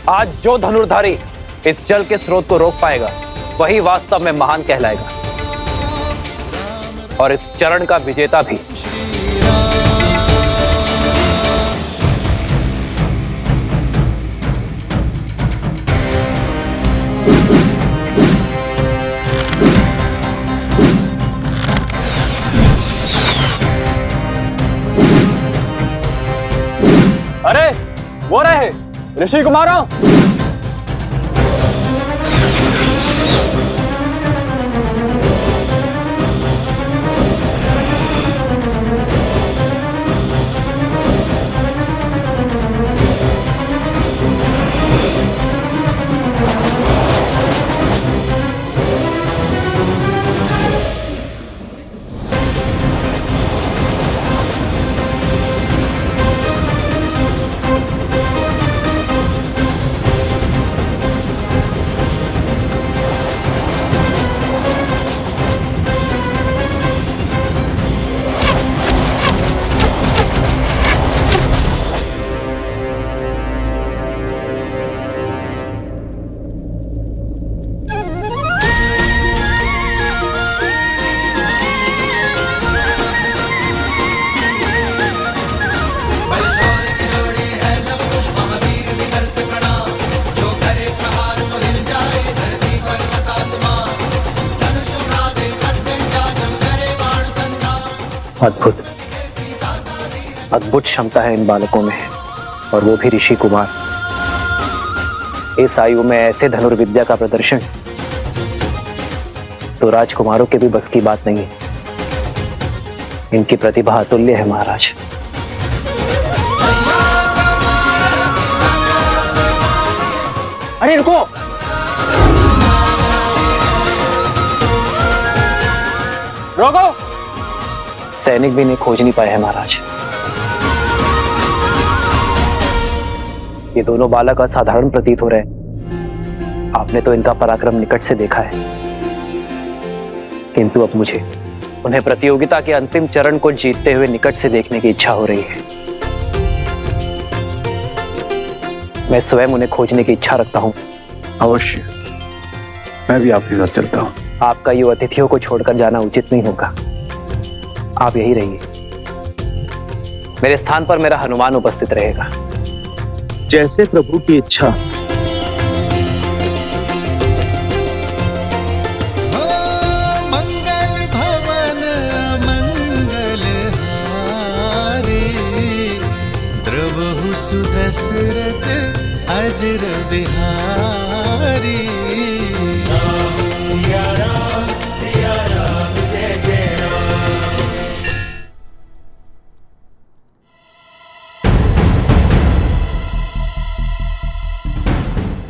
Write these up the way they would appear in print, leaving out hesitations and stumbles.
आज जो धनुर्धारी इस जल के स्रोत को रोक पाएगा वही वास्तव में महान कहलाएगा, और इस चरण का विजेता भी। अरे वो रहे ऋषि कुमारों। अद्भुत अद्भुत क्षमता है इन बालकों में, और वो भी ऋषि कुमार। इस आयु में ऐसे धनुर्विद्या का प्रदर्शन तो राजकुमारों के भी बस की बात नहीं है। इनकी प्रतिभा अतुल्य है महाराज। अरे रुको, रोको। सैनिक भी इन्हें खोज नहीं पाए हैं महाराज। ये दोनों बालक असाधारण प्रतीत हो रहे हैं। आपने तो इनका पराक्रम निकट से देखा है, किंतु अब मुझे उन्हें प्रतियोगिता के अंतिम चरण को जीतते हुए निकट से देखने की इच्छा हो रही है। मैं स्वयं उन्हें खोजने की इच्छा रखता हूं। अवश्य, मैं भी आपके साथ चलता हूं। आपका यूं अतिथियों को छोड़कर जाना उचित नहीं होगा। आप यही रहिए, मेरे स्थान पर मेरा हनुमान उपस्थित रहेगा। जैसे प्रभु की इच्छा। मंगल भवन मंगल हारी, द्रवहु सुदशरथ अजर बिहारी। सिया राम जय जय राम।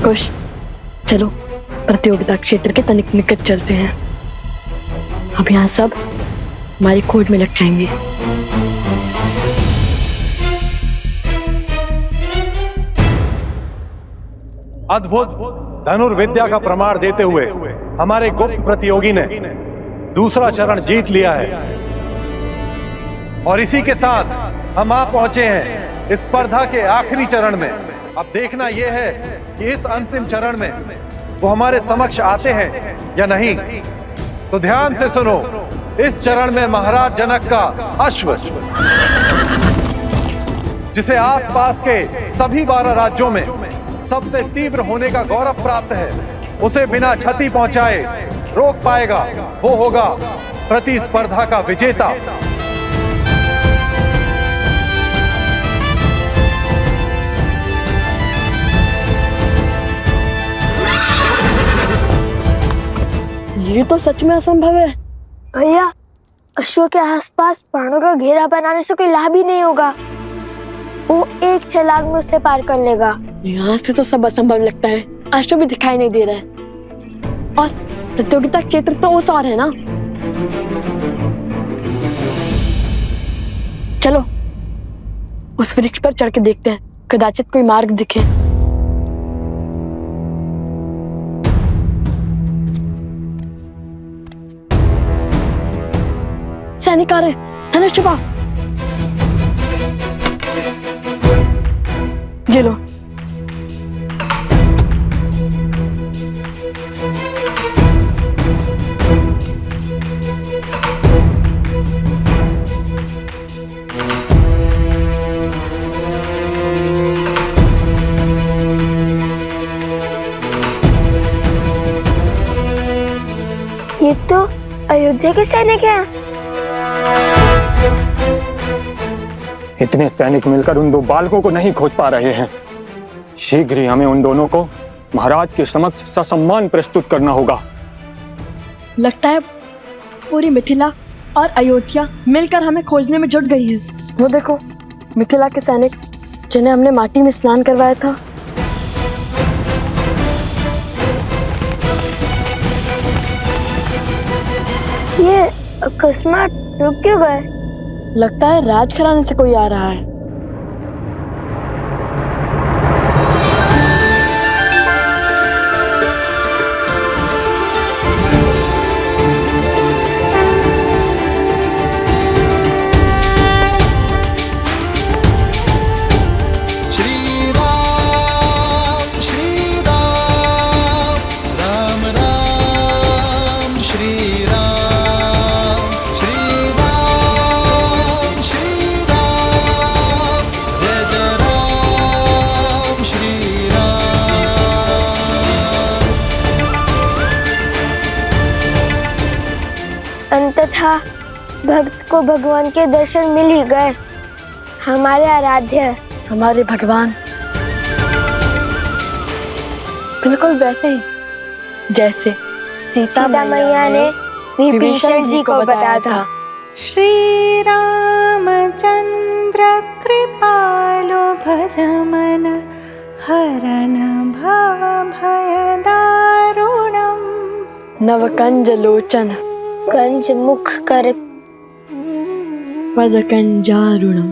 कुश, चलो प्रतियोगिता क्षेत्र के तनिक निकट चलते हैं। अब यहाँ सब हमारी खोज में लग जाएंगे। अद्भुत धनुर्विद्या का प्रमाण देते हुए हमारे गुप्त प्रतियोगी ने दूसरा चरण जीत लिया है, और इसी के साथ हम आ पहुंचे हैं इस स्पर्धा के आखिरी चरण में। अब देखना यह है कि इस अंतिम चरण में वो हमारे समक्ष आते हैं या नहीं। तो ध्यान से सुनो, इस चरण में महाराज जनक का अश्व, जिसे आसपास के सभी 12 राज्यों में सबसे तीव्र होने का गौरव प्राप्त है, उसे बिना क्षति पहुंचाए रोक पाएगा, वो होगा प्रतिस्पर्धा का विजेता। ये तो सच में असंभव है। भैया, अश्व के आसपास बाणों का घेरा बनाने से कोई लाभ ही नहीं होगा। वो एक छलांग में उसे पार कर लेगा। यहाँ से तो सब असंभव लगता है। अश्व भी दिखाई नहीं दे रहा है, और प्रतियोगिता क्षेत्र तो उस और है ना। चलो उस वृक्ष पर चढ़ के देखते हैं, कदाचित कोई मार्ग दिखे। सैनिक आ रहे, धनुष छुपा। ये लो। अयोध्या के सैनिक हैं। इतने सैनिक मिलकर उन 2 बालकों को नहीं खोज पा रहे हैं। शीघ्र ही हमें उन दोनों को महाराज के समक्ष ससम्मान प्रस्तुत करना होगा। लगता है पूरी मिथिला और अयोध्या मिलकर हमें खोजने में जुट गई है। वो देखो, मिथिला के सैनिक जिन्हें हमने माटी में स्नान करवाया था। ये अकस्मात रुक क्यों गए? लगता है राजघराने से कोई आ रहा है। अंततः भक्त को भगवान के दर्शन मिल ही गए। हमारे आराध्य, हमारे भगवान, बिल्कुल वैसे ही जैसे सीता मैया ने विभीषण जी को बताया था। श्री रामचंद्र कृपालो भजमन हरण भव भय दारुणम। नवकंज लोचन कंज मुख कर वदकंजारुणम।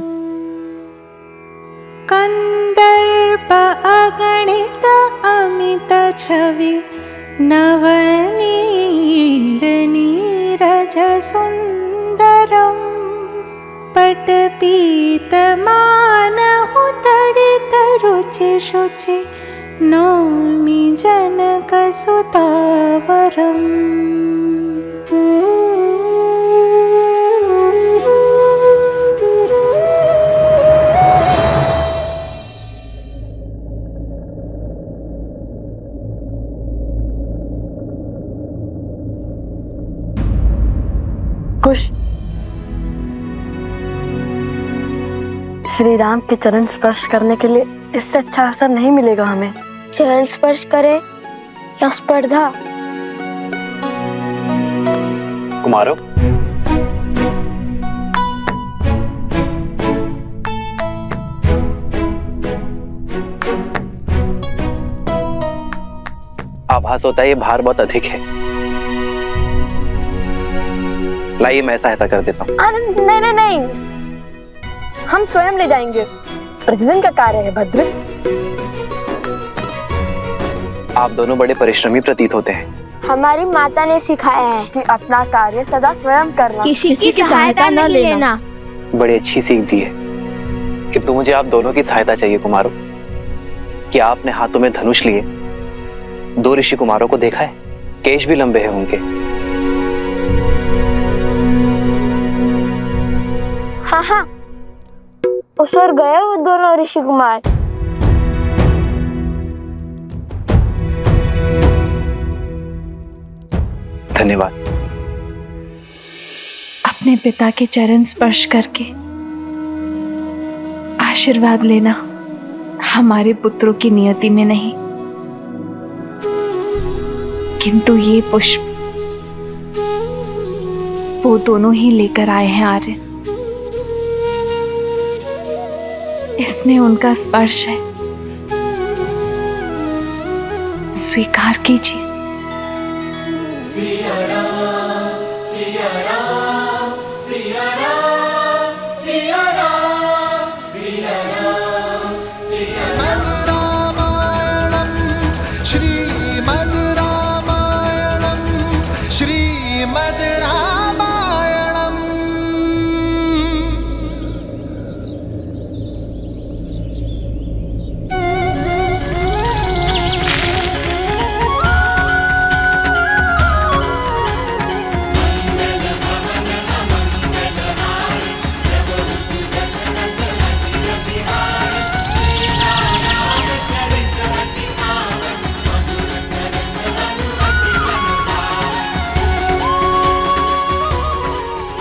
कंदर्प अगणित अमित छवि नवनील नीरज सुंदरम। पटपीत मानहु तडित रुचि शुचि नौमि जनक सुतावरम। खुश श्री राम के चरण स्पर्श करने के लिए इससे अच्छा अवसर नहीं मिलेगा हमें। चरण स्पर्श करे या स्पर्धा? कुमारों, आभास होता है ये भार बहुत अधिक है। लाइए मैं सहायता कर देता हूँ। नहीं नहीं नहीं, हम स्वयं ले जाएंगे। प्रतिदिन का कार्य है भद्र। आप दोनों बड़े परिश्रमी प्रतीत होते हैं। हमारी माता ने सिखाया है कि अपना कार्य सदा स्वयं करना, किसी की सहायता न लेना। बड़ी अच्छी सीख दी है, किंतु मुझे आप दोनों की सहायता चाहिए कुमारों। क्या आपने हाथों में धनुष लिए 2 ऋषि कुमारों को देखा है? केश भी लंबे हैं उनके। हाँ हाँ, उस ओर गए वो दोनों ऋषि कुमार। धन्यवाद। अपने पिता के चरण स्पर्श करके आशीर्वाद लेना हमारे पुत्रों की नियति में नहीं, किंतु ये पुष्प वो दोनों ही लेकर आए हैं आर्य। इसमें उनका स्पर्श है, स्वीकार कीजिए। सिया राम, सिया राम, सिया राम, सिया राम, सिया राम, सिया राम। रामायणम श्रीमद् रामायणम श्रीमद् रामायणम।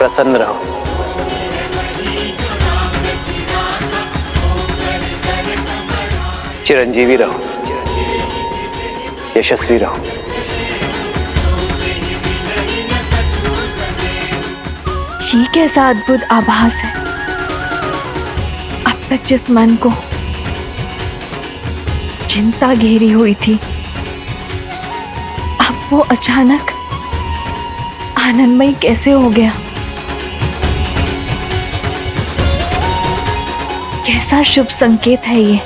प्रसन्न रहो। चिरंजीवी रहो, यशस्वी रहो। ये कैसा अद्भुत आभास है। अब तक जिस मन को चिंता घेरी हुई थी, अब वो अचानक आनंदमय कैसे हो गया। कैसा शुभ संकेत है ये।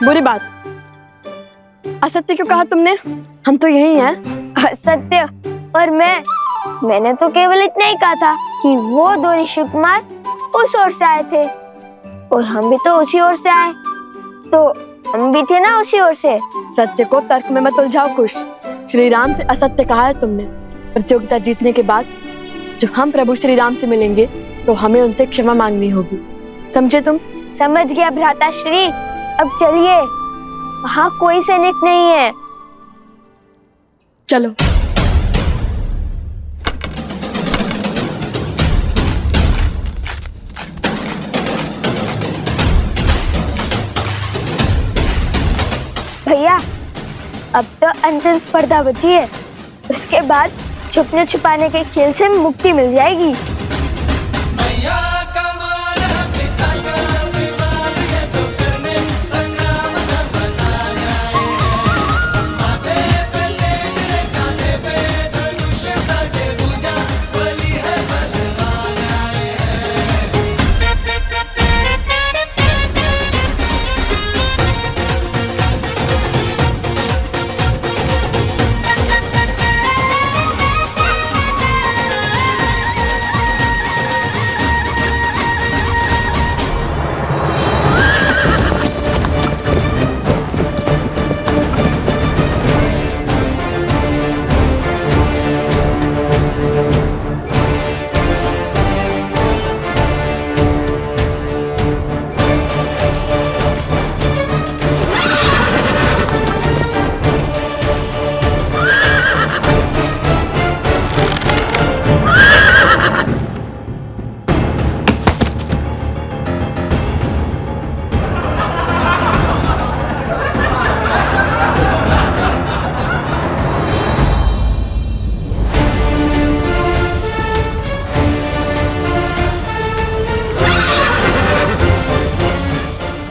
बुरी बात, असत्य क्यों कहा तुमने? हम तो यही हैं। सत्य और मैंने तो केवल इतना ही कहा था कि वो दो ऋषि कुमार उस ओर से आए थे और हम भी तो उसी ओर से आए, तो हम भी थे ना उसी ओर से। सत्य को तर्क में मत उलझाओ खुश। श्री राम से असत्य कहा है तुमने। प्रतियोगिता जीतने के बाद जब हम प्रभु श्री राम से मिलेंगे तो हमें उनसे क्षमा मांगनी होगी, समझे तुम? समझ गया भ्राता श्री। अब चलिए, वहाँ कोई सैनिक नहीं है। चलो। भैया, अब तो अंतिम स्पर्धा बची है, उसके बाद छुपने छुपाने के खेल से मुक्ति मिल जाएगी।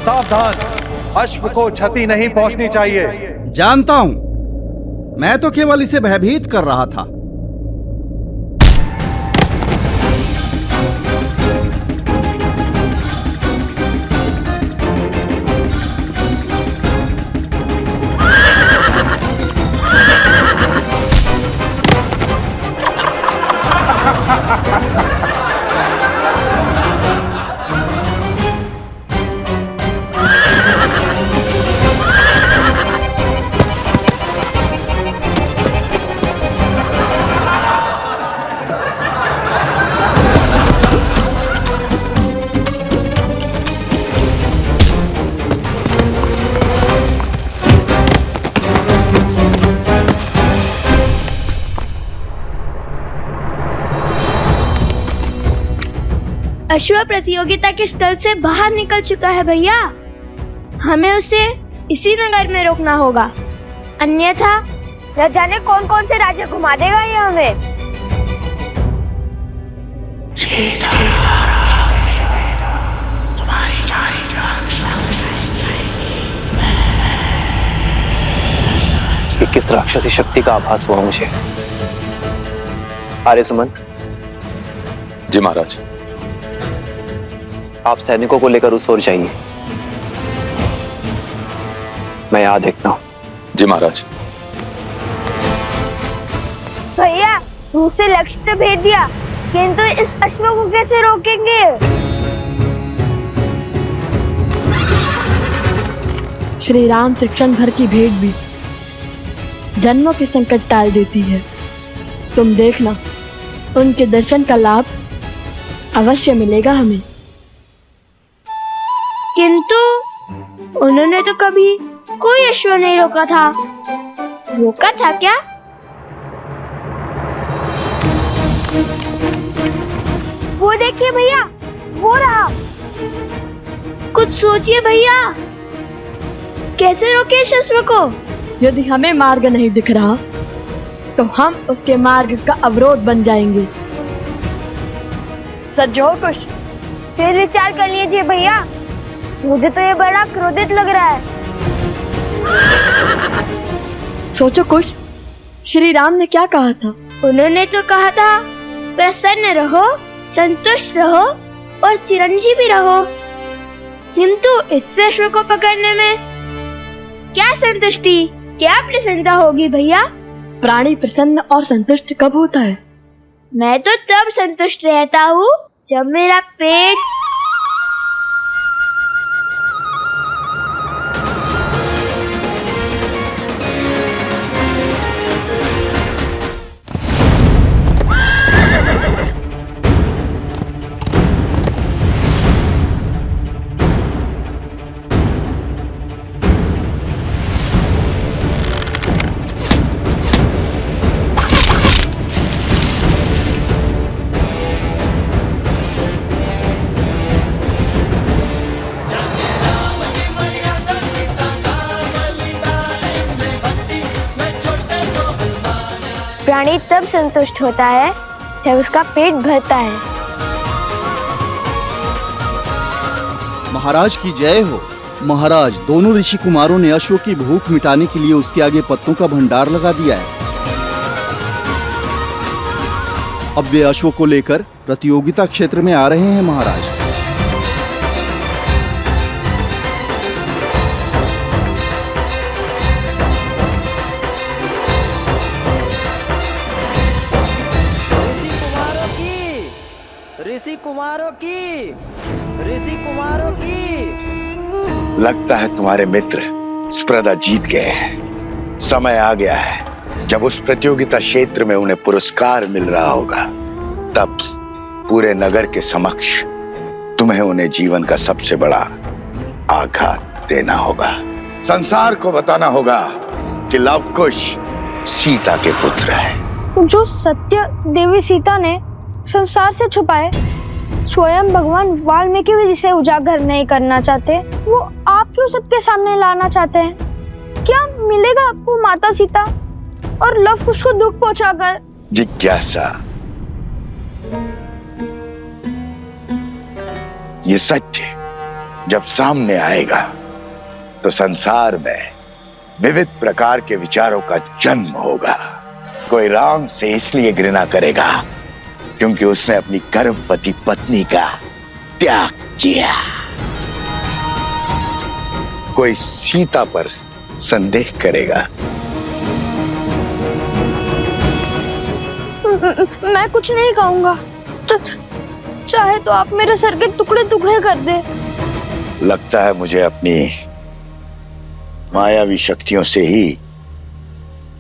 सावधान, अश्व को क्षति नहीं पहुंचनी चाहिए। जानता हूं, मैं तो केवल इसे भयभीत कर रहा था। अश्व प्रतियोगिता के स्थल से बाहर निकल चुका है भैया। हमें उसे इसी नगर में रोकना होगा, अन्यथा न जाने कौन कौन से राज्य घुमा देगा ये हमें। ये किस राक्षसी शक्ति का आभास हुआ मुझे? आर्य सुमंत, जी महाराज। आप सैनिकों को लेकर उस ओर जाइए, मैं यहां देखता हूं। जी महाराज। भैया दूसरे लक्ष्य तो भेज दिया, किंतु इस अश्व को कैसे रोकेंगे? श्री राम से क्षण भर की भेंट भी जन्मों के संकट टाल देती है। तुम देखना, उनके दर्शन का लाभ अवश्य मिलेगा हमें। किंतु उन्होंने तो कभी कोई अश्व नहीं रोका था। रोका था क्या? वो देखिए भैया, वो रहा। कुछ सोचिए भैया, कैसे रोके इस अश्व को? यदि हमें मार्ग नहीं दिख रहा तो हम उसके मार्ग का अवरोध बन जाएंगे। सज्जो कुछ फिर विचार कर लीजिए भैया, मुझे तो ये बड़ा क्रोधित लग रहा है। सोचो कुछ, श्री राम ने क्या कहा था? उन्होंने तो कहा था प्रसन्न रहो, संतुष्ट रहो और चिरंजीवी रहो। किंतु इससे अश्व को पकड़ने में क्या संतुष्टि, क्या प्रसन्नता होगी भैया? प्राणी प्रसन्न और संतुष्ट कब होता है? मैं तो तब संतुष्ट रहता हूँ जब मेरा पेट प्राणी तब संतुष्ट होता है जब उसका पेट भरता है। महाराज की जय हो। महाराज, दोनों ऋषि कुमारों ने अश्व की भूख मिटाने के लिए उसके आगे पत्तों का भंडार लगा दिया है। अब वे अश्व को लेकर प्रतियोगिता क्षेत्र में आ रहे हैं महाराज। ऋषि कुमारों की लगता है तुम्हारे मित्र स्पर्धा जीत गए हैं। समय आ गया है जब उस प्रतियोगिता क्षेत्र में उन्हें पुरस्कार मिल रहा होगा। तब पूरे नगर के समक्ष तुम्हें उन्हें जीवन का सबसे बड़ा आघात देना होगा। संसार को बताना होगा कि लव कुश सीता के पुत्र है। जो सत्य देवी सीता ने संसार से छुपाए, स्वयं भगवान वाल्मीकि भी जिसे उजागर नहीं करना चाहते, वो आप क्यों सबके सामने लाना चाहते हैं? क्या मिलेगा आपको माता सीता और लव कुश को दुख पहुंचाकर? जिज्ञासा, ये सत्य जब सामने आएगा तो संसार में विविध प्रकार के विचारों का जन्म होगा। कोई राम से इसलिए घृणा करेगा क्योंकि उसने अपनी गर्भवती पत्नी का त्याग किया। कोई सीता पर संदेह करेगा। मैं कुछ नहीं कहूंगा, चाहे तो आप मेरे सर के टुकड़े टुकड़े कर दे। लगता है मुझे अपनी मायावी शक्तियों से ही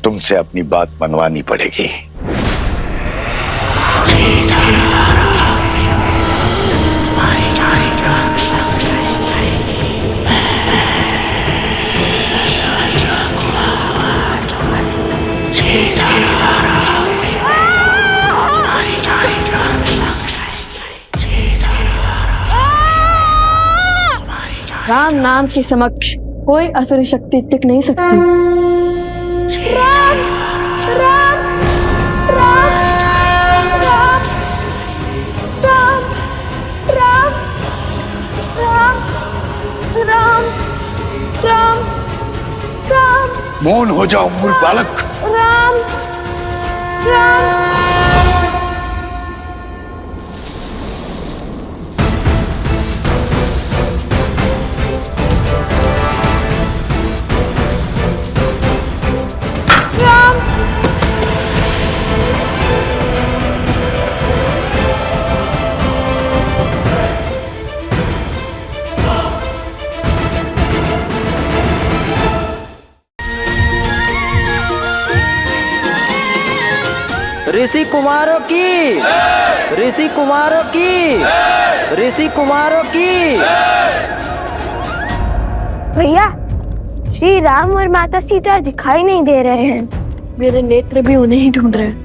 तुमसे अपनी बात मनवानी पड़ेगी। राम नाम के समक्ष कोई असुरी शक्ति टिक नहीं सकती। राम, राम, राम, राम, राम, राम, राम, राम, राम, राम। मौन हो जाओ मूर्ख बालक। राम, राम। ऋषि कुमारों की, ऋषि कुमारों की, ऋषि कुमारों की। भैया, श्री राम और माता सीता दिखाई नहीं दे रहे हैं। मेरे नेत्र भी उन्हें ही ढूंढ रहे हैं।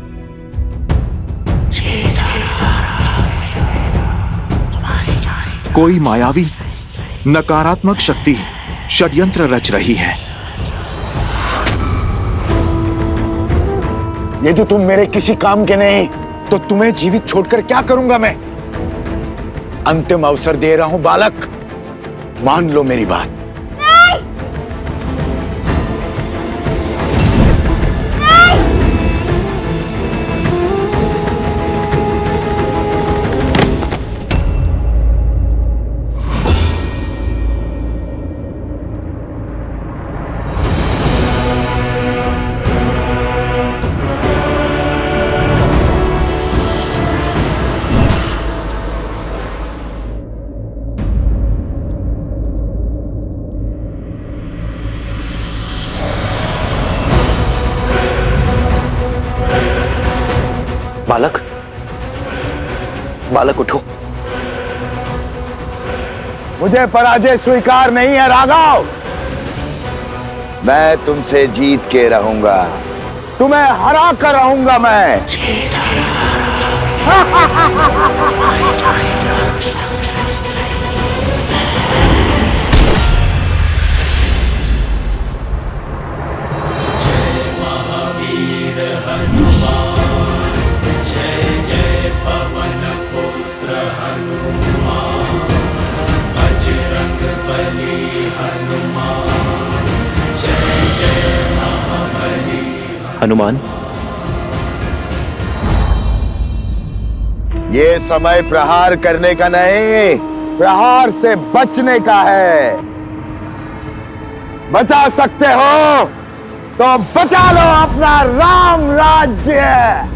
कोई मायावी नकारात्मक शक्ति षड्यंत्र रच रही है। यदि तुम मेरे किसी काम के नहीं तो तुम्हें जीवित छोड़कर क्या करूंगा मैं? अंतिम अवसर दे रहा हूं बालक, मान लो मेरी बात। बालक, बालक उठो। मुझे पराजय स्वीकार नहीं है राघव। मैं तुमसे जीत के रहूंगा, तुम्हें हरा कर रहूंगा मैं। हनुमान, ये समय प्रहार करने का नहीं, प्रहार से बचने का है। बचा सकते हो तो बचा लो अपना राम राज्य।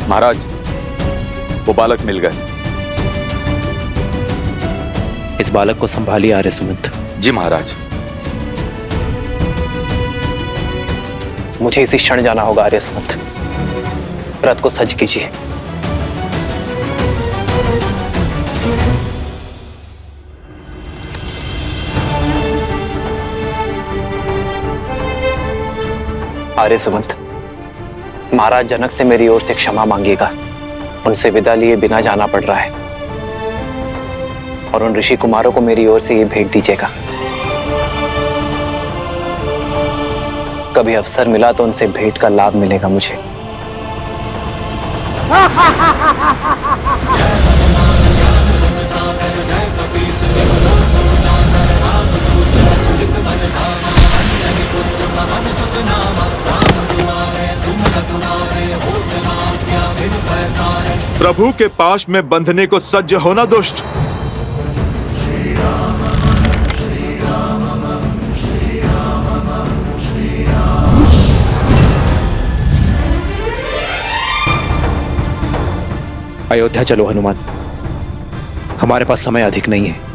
महाराज, वो बालक मिल गए। इस बालक को संभालिए आर्य सुमंत। जी महाराज। मुझे इसी क्षण जाना होगा आर्य सुमंत। रथ को सज्ज कीजिए। आर्य सुमंत, महाराज जनक से मेरी ओर से क्षमा मांगिएगा। उनसे विदा लिए बिना जाना पड़ रहा है, और उन ऋषि कुमारों को मेरी ओर से ये भेंट दीजिएगा। कभी अवसर मिला तो उनसे भेंट का लाभ मिलेगा मुझे। प्रभु के पाश में बंधने को सज्ज होना दुष्ट। अयोध्या चलो हनुमान, हमारे पास समय अधिक नहीं है।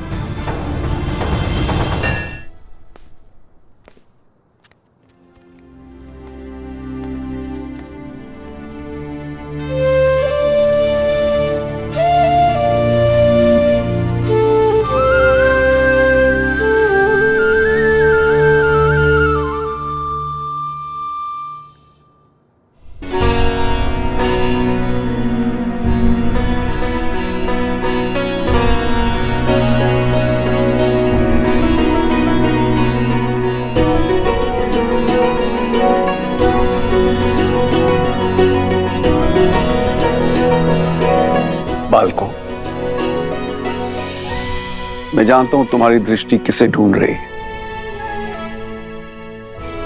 बालकों, मैं जानता हूं तुम्हारी दृष्टि किसे ढूंढ रही है।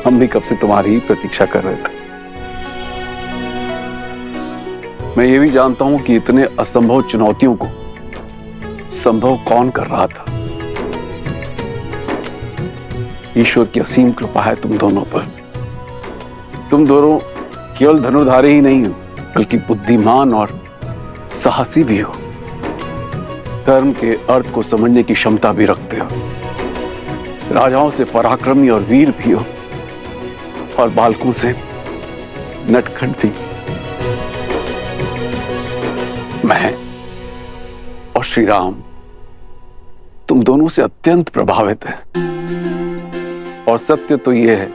हम भी कब से तुम्हारी प्रतीक्षा कर रहे थे। मैं ये भी जानता हूं कि इतने असंभव चुनौतियों को संभव कौन कर रहा था। ईश्वर की असीम कृपा है तुम दोनों पर। तुम दोनों केवल धनुर्धारी ही नहीं हो, बल्कि बुद्धिमान और साहसी भी हो। धर्म के अर्थ को समझने की क्षमता भी रखते हो। राजाओं से पराक्रमी और वीर भी हो और बालकों से नटखट भी। मैं और श्री राम तुम दोनों से अत्यंत प्रभावित हैं। और सत्य तो यह है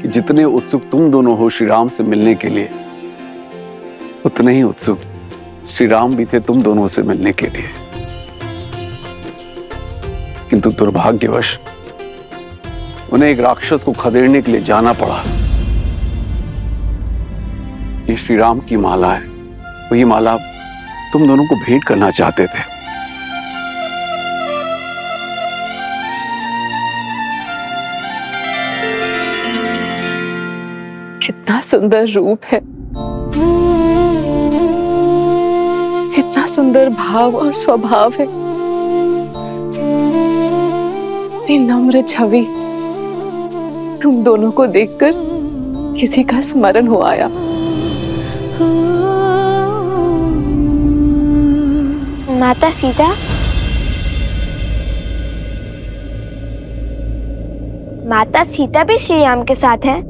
कि जितने उत्सुक तुम दोनों हो श्री राम से मिलने के लिए, उतने ही उत्सुक श्री राम भी थे तुम दोनों से मिलने के लिए। किंतु दुर्भाग्यवश उन्हें एक राक्षस को खदेड़ने के लिए जाना पड़ा। ये श्री राम की माला है। वो ये माला तुम दोनों को भेंट करना चाहते थे। कितना सुंदर रूप है, इतना सुंदर भाव और स्वभाव है, इतनी नम्र छवि। तुम दोनों को देखकर किसी का स्मरण हो आया। माता सीता, माता सीता भी श्री राम के साथ है?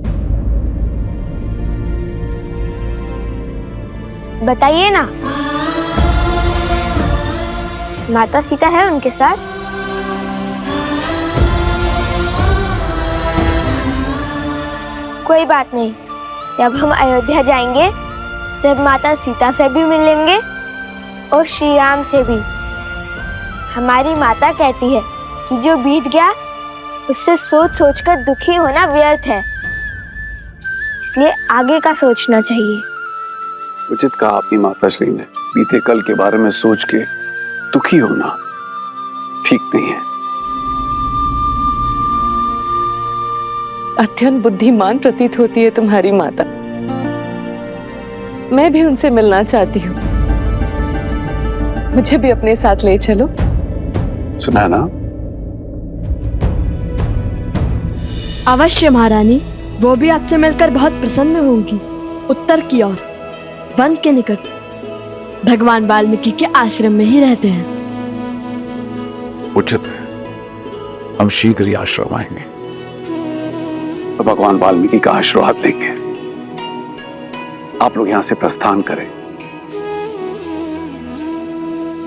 बताइए ना, माता सीता है उनके साथ? कोई बात नहीं, जब हम अयोध्या जाएंगे तब माता सीता से भी मिलेंगे और श्री राम से भी। हमारी माता कहती है कि जो बीत गया उससे सोच सोचकर दुखी होना व्यर्थ है, इसलिए आगे का सोचना चाहिए। उचित कहा आपकी माताश्री ने। बीते कल के बारे में सोच के दुखी होना ठीक नहीं है। अत्यंत बुद्धिमान प्रतीत होती है तुम्हारी माता। मैं भी उनसे मिलना चाहती हूँ। मुझे भी अपने साथ ले चलो। सुना ना? अवश्य महारानी, वो भी आपसे मिलकर बहुत प्रसन्न होंगी। उत्तर की ओर वन के निकट भगवान वाल्मीकि के आश्रम में ही रहते हैं। उचित है, हम शीघ्र ही आश्रम आएंगे तो भगवान वाल्मीकि का आशीर्वाद लेंगे। आप लोग यहां से प्रस्थान करें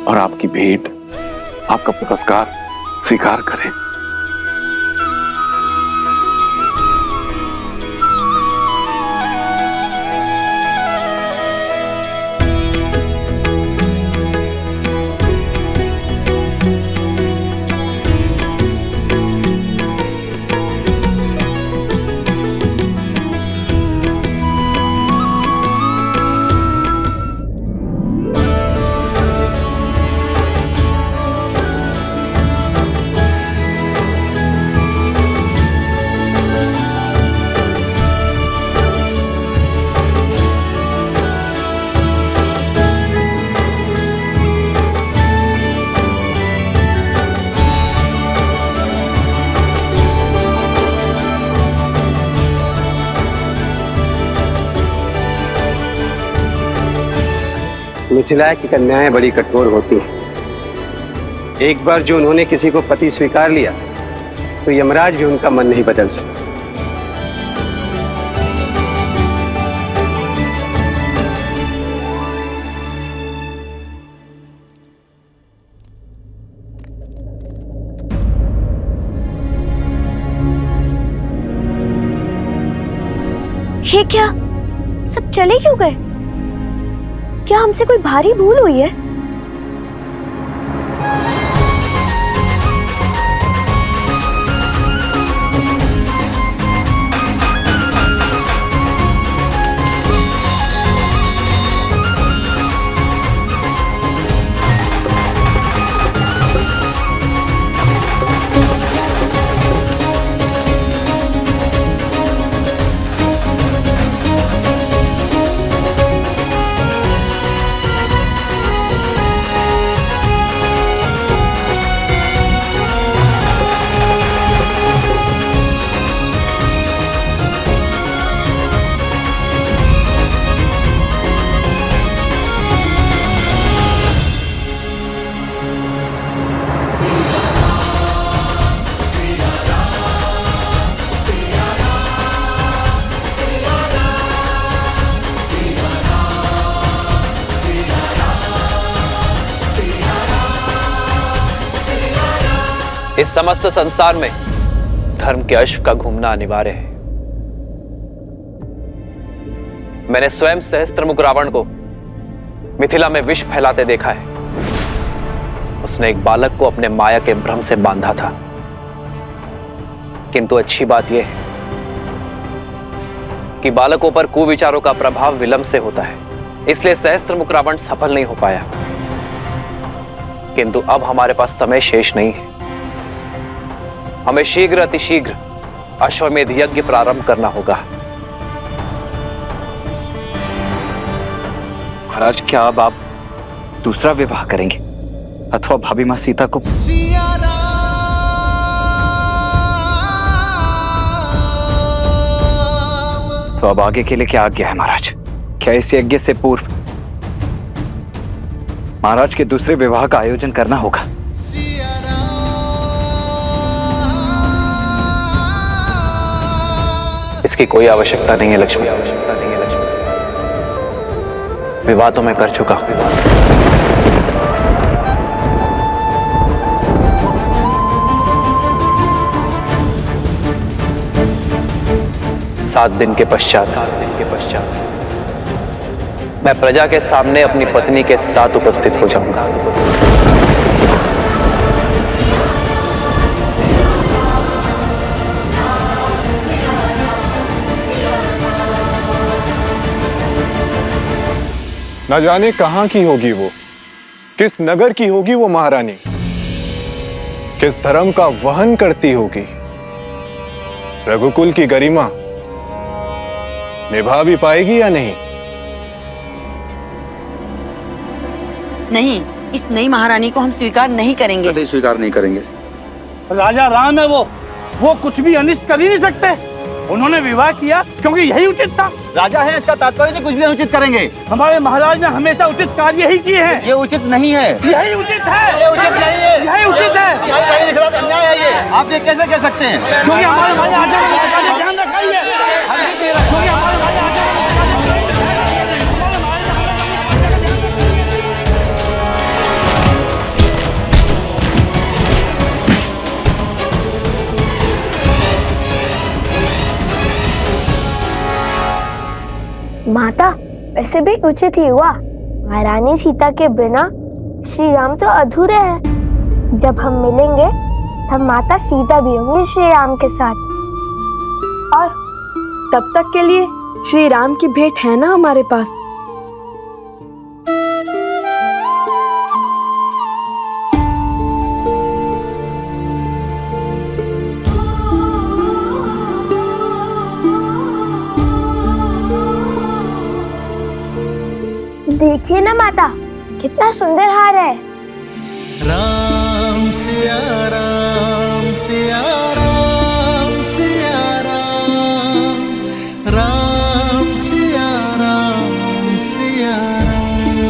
और आपकी भेंट, आपका पुरस्कार स्वीकार करें। मिथिला की कन्याएं बड़ी कठोर होती हैं। एक बार जो उन्होंने किसी को पति स्वीकार लिया तो यमराज भी उनका मन नहीं बदल सकता। ये क्या, सब चले क्यों गए? क्या हमसे कोई भारी भूल हुई है? इस समस्त संसार में धर्म के अश्व का घूमना अनिवार्य है। मैंने स्वयं सहस्त्रमुख रावण को मिथिला में विष फैलाते देखा है। उसने एक बालक को अपने माया के भ्रम से बांधा था। किंतु अच्छी बात यह है कि बालकों पर कुविचारों का प्रभाव विलंब से होता है, इसलिए सहस्त्रमुख रावण सफल नहीं हो पाया। किंतु अब हमारे पास समय शेष नहीं है। हमें शीघ्र अतिशीघ्र अश्वमेध यज्ञ प्रारंभ करना होगा। महाराज, क्या अब आप दूसरा विवाह करेंगे अथवा भाभी मां सीता को? तो अब आगे के लिए क्या आज्ञा है महाराज? क्या इस यज्ञ से पूर्व महाराज के दूसरे विवाह का आयोजन करना होगा? इसकी कोई आवश्यकता नहीं है लक्ष्मी। विवाह तो मैं कर चुका हूं। सात दिन के पश्चात मैं प्रजा के सामने अपनी पत्नी के साथ उपस्थित हो जाऊंगा। न जाने कहां की होगी वो, किस नगर की होगी वो महारानी, किस धर्म का वहन करती होगी। रघुकुल की गरिमा निभा भी पाएगी या नहीं? नहीं, इस नई महारानी को हम स्वीकार नहीं करेंगे। कभी स्वीकार नहीं करेंगे। राजा राम है वो कुछ भी अनिष्ट कर ही नहीं सकते। उन्होंने विवाह किया क्योंकि यही उचित था। राजा है इसका तात्पर्य नहीं कुछ भी अनुचित करेंगे। हमारे महाराज ने हमेशा उचित कार्य ही किए हैं। ये उचित नहीं है। यही उचित है। ये उचित नहीं है। यही उचित है। अन्याय है ये। आप ये कैसे कह सकते हैं? क्योंकि हमारे महाराजा ने ध्यान रखा ही है। माता, वैसे भी उचित ही हुआ। महारानी सीता के बिना श्री राम तो अधूरे हैं। जब हम मिलेंगे तब माता सीता भी होंगी श्री राम के साथ। और तब तक के लिए श्री राम की भेंट है ना हमारे पास। देखिए ना माता, कितना सुंदर हार है। राम सिया राम सिया राम सिया राम, राम सिया राम सिया राम,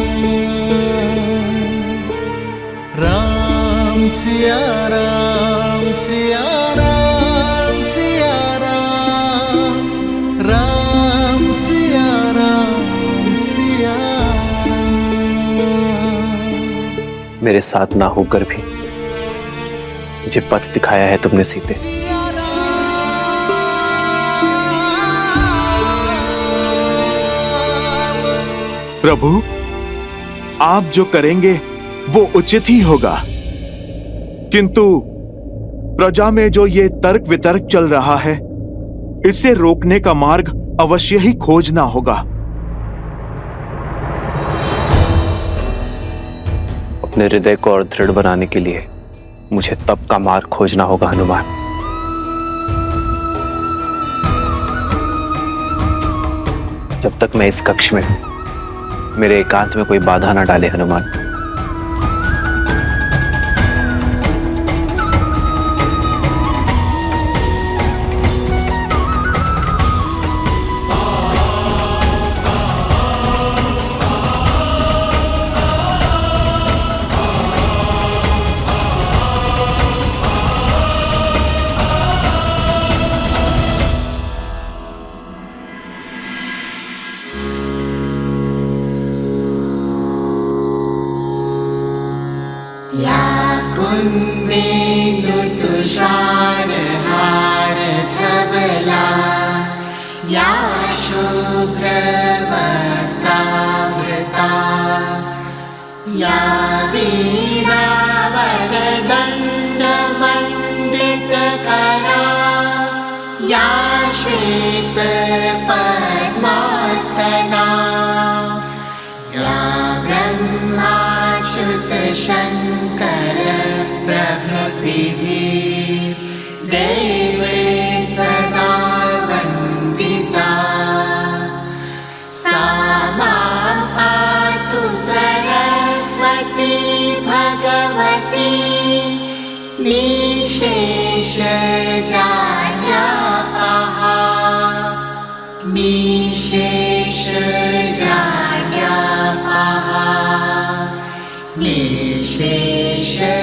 राम सिया राम सिया राम सिया राम, राम सिया राम सिया। मेरे साथ ना होकर भी मुझे पथ दिखाया है तुमने सीते। प्रभु, आप जो करेंगे वो उचित ही होगा, किंतु प्रजा में जो ये तर्क वितर्क चल रहा है, इसे रोकने का मार्ग अवश्य ही खोजना होगा। अपने हृदय को और दृढ़ बनाने के लिए मुझे तप का मार्ग खोजना होगा हनुमान। जब तक मैं इस कक्ष में मेरे एकांत में कोई बाधा ना डाले हनुमान। या शुभ्रवस्त्रावृता या वीणावरदण्डमण्डितकरा या श्वेतपद्मासना या ब्रह्माच्युतशङ्कर प्रभृतिभिः देवे सदा वन्दिता सा मां पातु सरस्वती भगवती निशेषजाड्यापहा निशेषजाड्यापहा निशेषजाड्यापहा।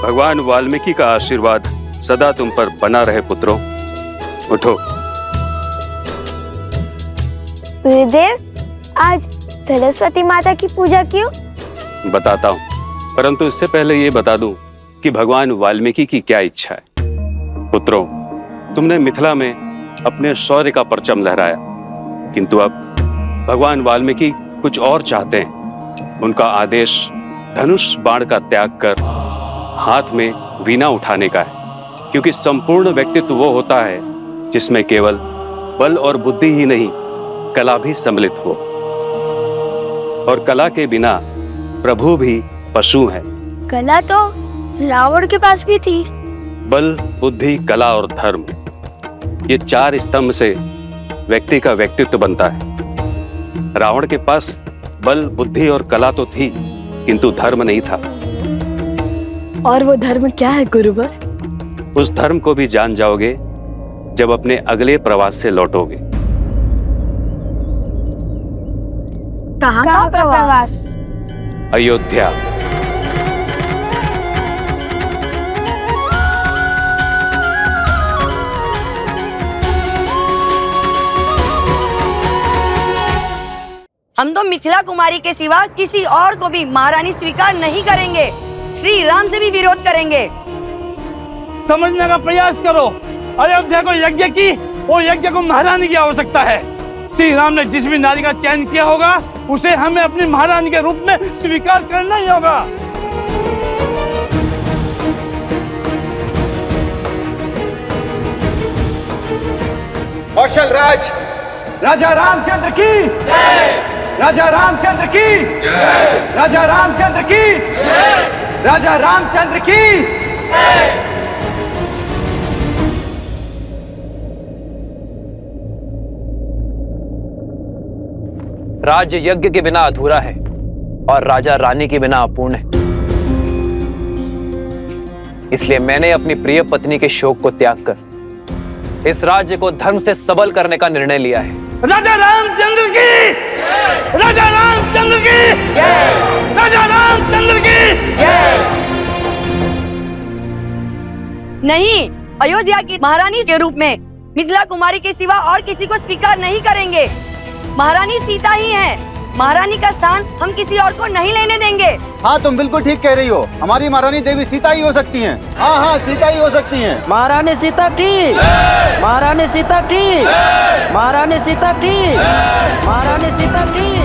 भगवान वाल्मीकि का आशीर्वाद सदा तुम पर बना रहे पुत्रों। उठो। गुरुदेव, आज सरस्वती माता की पूजा क्यों? बताता हूँ, परंतु इससे पहले ये बता दूं कि भगवान वाल्मीकि की क्या इच्छा है। पुत्रों, तुमने मिथिला में अपने शौर्य का परचम लहराया, किंतु अब भगवान वाल्मीकि कुछ और चाहते हैं। उनका आदेश धनुष बाण का त्याग कर हाथ में वीणा उठाने का है, क्योंकि संपूर्ण व्यक्तित्व वो होता है जिसमें केवल बल और बुद्धि ही नहीं, कला भी सम्मिलित हो। और कला के बिना प्रभु भी पशु हैं। कला तो रावण के पास भी थी। बल, बुद्धि, कला और धर्म, ये चार स्तंभ से व्यक्ति का व्यक्तित्व बनता है। रावण के पास बल, बुद्धि और कला तो थी, किंतु धर्म नहीं था। और वो धर्म क्या है गुरुवर? उस धर्म को भी जान जाओगे जब अपने अगले प्रवास से लौटोगे। कहाँ का प्रवास? अयोध्या। हम तो मिथिला कुमारी के सिवा किसी और को भी महारानी स्वीकार नहीं करेंगे। श्री राम से भी विरोध करेंगे। समझने का प्रयास करो। अयोध्या को यज्ञ की, वो यज्ञ को महारानी की आवश्यकता है। श्री राम ने जिस भी नारी का चयन किया होगा, उसे हमें अपनी महारानी के रूप में स्वीकार करना ही होगा। कौशल राज राजा रामचंद्र की जय। राजा रामचंद्र की जय। राजा रामचंद्र की जय। राजा रामचंद्र की जय। राज्य यज्ञ के बिना अधूरा है और राजा रानी के बिना अपूर्ण है। इसलिए मैंने अपनी प्रिय पत्नी के शोक को त्याग कर इस राज्य को धर्म से सबल करने का निर्णय लिया है। राजा रामचंद्र की जय। राजा रामचंद्र की जय। राजा रामचंद्र की जय। नहीं, अयोध्या की महारानी के रूप में मिथिला कुमारी के सिवा और किसी को स्वीकार नहीं करेंगे। महारानी सीता ही है। महारानी का स्थान हम किसी और को नहीं लेने देंगे। हाँ, तुम बिल्कुल ठीक कह रही हो। हमारी महारानी देवी सीता ही हो सकती हैं। हाँ हाँ, सीता ही हो सकती हैं। महारानी सीता की महारानी सीता की महारानी सीता की महारानी सीता की